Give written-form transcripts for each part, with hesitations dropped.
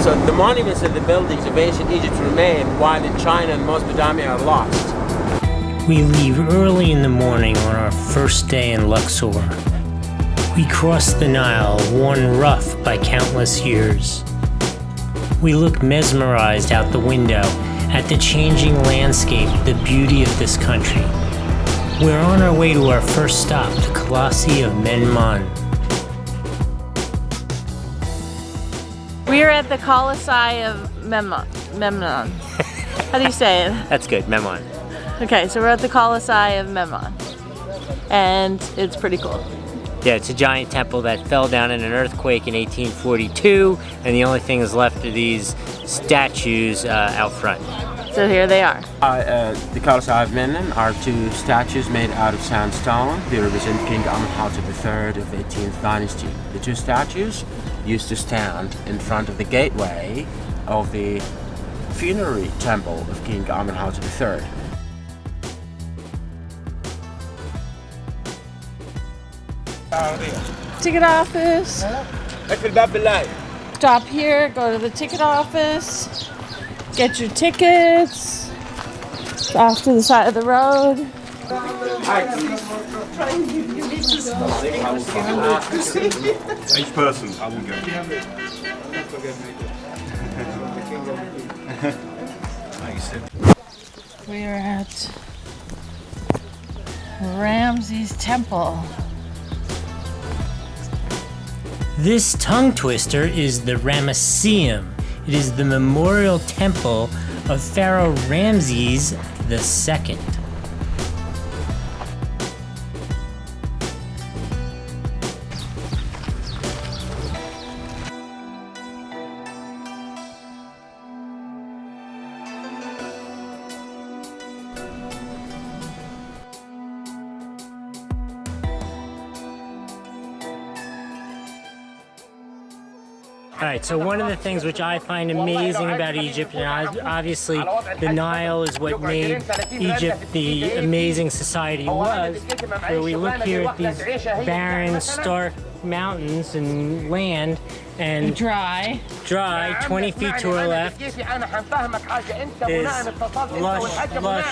So the monuments and the buildings of ancient Egypt remain, while in China and Mesopotamia are lost. We leave early in the morning on our first day in Luxor. We cross the Nile, worn rough by countless years. We look mesmerized out the window at the changing landscape, the beauty of this country. We're on our way to our first stop, the Colossi of Memnon. We are at the Colossi of Memnon. How do you say it? That's good, Memnon. Okay, so we're at the Colossi of Memnon, and it's pretty cool. Yeah, it's a giant temple that fell down in an earthquake in 1842, and the only thing that's left are these statues out front. So here they are. The Colossi of Memnon are two statues made out of sandstone. They represent King Amenhotep III of the 18th dynasty. The two statues used to stand in front of the gateway of the funerary temple of King Amenhotep III. Ticket office. Stop here, go to the ticket office, get your tickets. It's off to the side of the road. Each person, I will go. We are at Ramesseum Temple. This tongue twister is the Ramesseum. It is the memorial temple of Pharaoh Ramses II. Alright, so one of the things which I find amazing about Egypt, and obviously the Nile is what made Egypt the amazing society it was, where we look here at these barren, stark mountains and land, and Dry, 20 feet to our left is lush.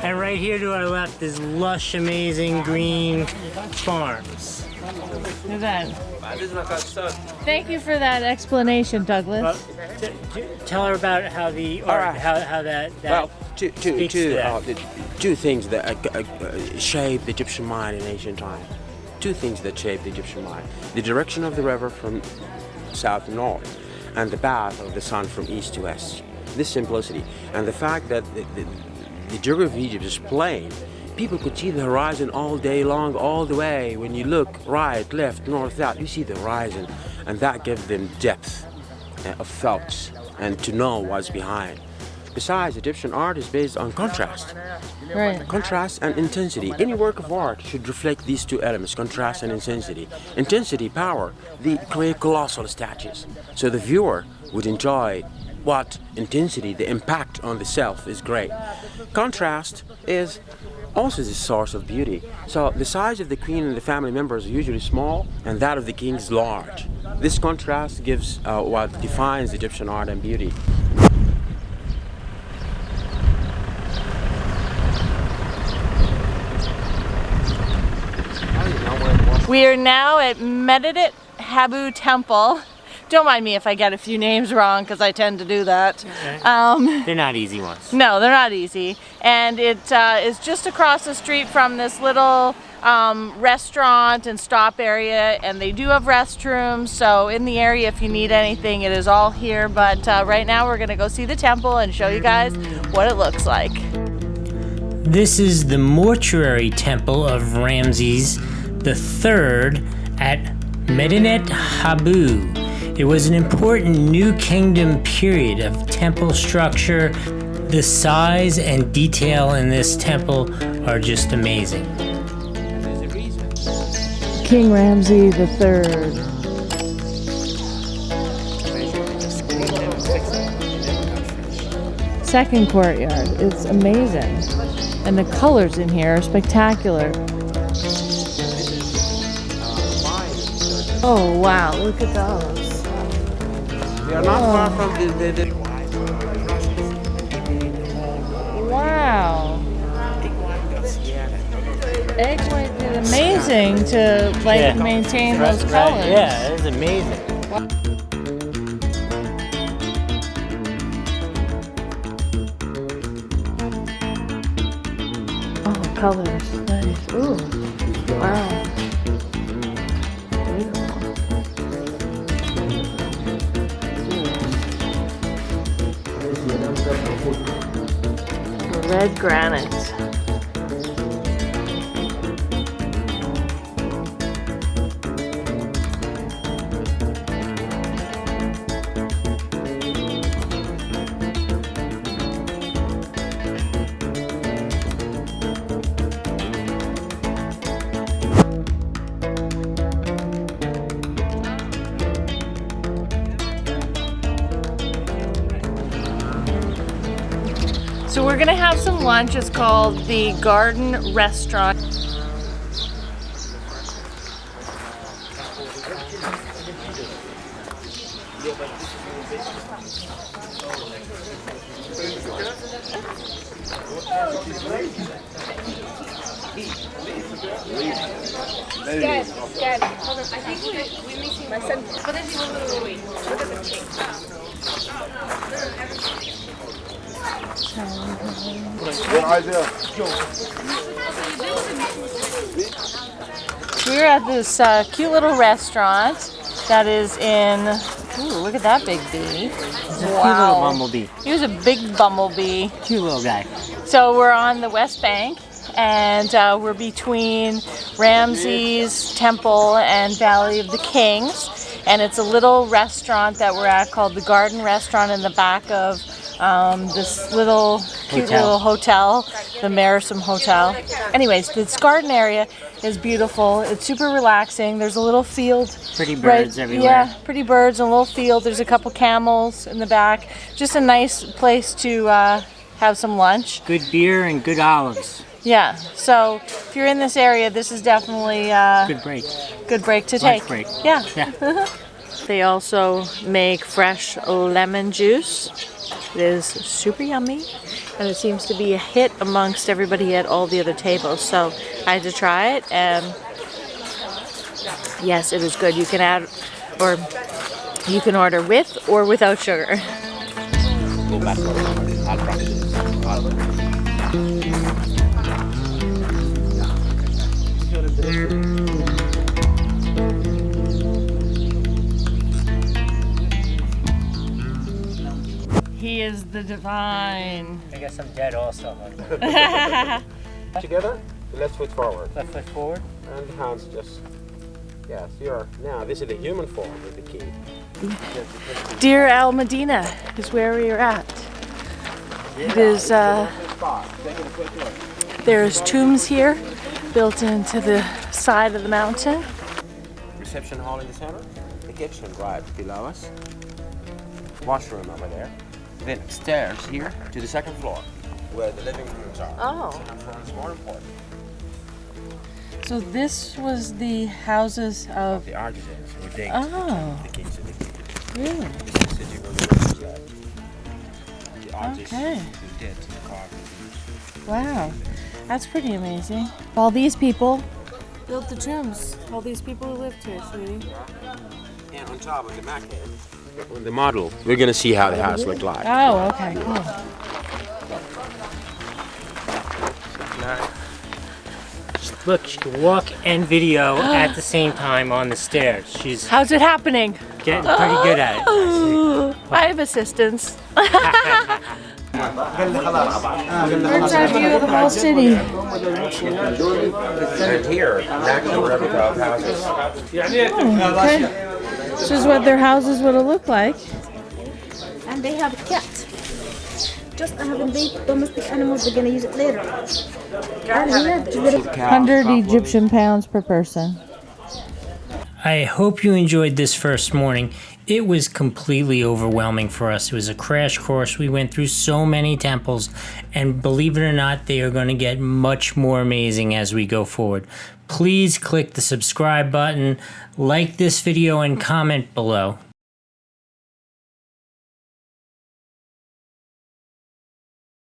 And right here to our left is lush, amazing green farms. look at that. Thank you for that explanation, Douglas. Tell her about how the art, how that Well, speaks to that. two things that shaped the Egyptian mind in ancient times. Two things that shaped the Egyptian mind: the direction of the river from south to north, and the path of the sun from east to west. This simplicity and the fact that the geography of Egypt is plain. People could see the horizon all day long, all the way. When you look right, left, north, south, you see the horizon, and that gives them depth of thoughts and to know what's behind. Besides, Egyptian art is based on contrast. Right. Contrast and intensity. Any work of art should reflect these two elements, contrast and intensity. Intensity, power. They create colossal statues. So the viewer would enjoy what intensity, the impact on the self is great. Contrast is also the source of beauty. So the size of the queen and the family members are usually small, and that of the king is large. This contrast gives what defines Egyptian art and beauty. We are now at Medinet Habu Temple. Don't mind me if I get a few names wrong, because I tend to do that. They're not easy ones. No, they're not easy. And it is just across the street from this little restaurant and stop area, and they do have restrooms, so in the area if you need anything, it is all here. But right now we're gonna go see the temple and show you guys what it looks like. This is the mortuary temple of Ramses III at Medinet Habu. It was an important New Kingdom period of temple structure. The size and detail in this temple are just amazing. King Ramses III. Second courtyard. It's amazing. And the colors in here are spectacular. Oh wow, look at those. We are not far from the Wow. Egg white is amazing to like maintain those colors. Yeah, it is amazing. Oh, colors. Nice. Ooh. Wow. Beautiful. Red granite. So we're gonna have some lunch. It's called the Garden Restaurant. Hold on. I think we're missing my son. Wait. Look at the cake. We're at this cute little restaurant that is in. Ooh, look at that big bee! Cute little bumblebee. He was a big bumblebee. Cute little guy. So we're on the West Bank, and we're between Ramesseum Temple and Valley of the Kings. And it's a little restaurant that we're at called the Garden Restaurant in the back of this little cute little hotel, the Marsam Hotel. Anyways, this garden area is beautiful. It's super relaxing. There's a little field. Pretty birds everywhere. Yeah, pretty birds and a little field. There's a couple camels in the back. Just a nice place to have some lunch. Good beer and good olives. Yeah, so if you're in this area, this is definitely Good break. good break to Lunch take. break. Yeah. Yeah. They also make fresh lemon juice. It is super yummy, and it seems to be a hit amongst everybody at all the other tables. So I had to try it, and yes, it is good. You can add, or you can order with or without sugar. Go back. I'll practice. He is the divine. I guess I'm dead also. Together, left foot forward. Left foot forward. And the hands just, yes, you're, now this is the human form with the key. Deir El-Medina is where we are at. It is, there's tombs here built into the side of the mountain. Reception hall in the center, the kitchen right below us, washroom over there, then stairs here to the second floor where the living rooms are. Oh. Second floor is more important. So this was the houses of... The artisans who digged Oh, the kings of the really? This is the city where the rooms led. The artists Okay. who did carve the Wow, that's pretty amazing. All these people built the tombs. All these people who lived here, sweetie. And on top of the maquette, on the model, we're gonna see how the house looked like. Oh, okay, cool. Look, she can walk and video at the same time on the stairs. She's How's it happening? getting pretty good at it. I have assistance. Bird's eye view of the whole city. And here, actual replica of houses. Okay. This is what their houses would have looked like. And they have cats. Just I haven't made domestic animals. They're gonna use it later. And here, the little 100 Egyptian pounds per person. I hope you enjoyed this first morning. It was completely overwhelming for us. It was a crash course. We went through so many temples, and believe it or not, they are going to get much more amazing as we go forward. Please click the subscribe button, like this video, and comment below.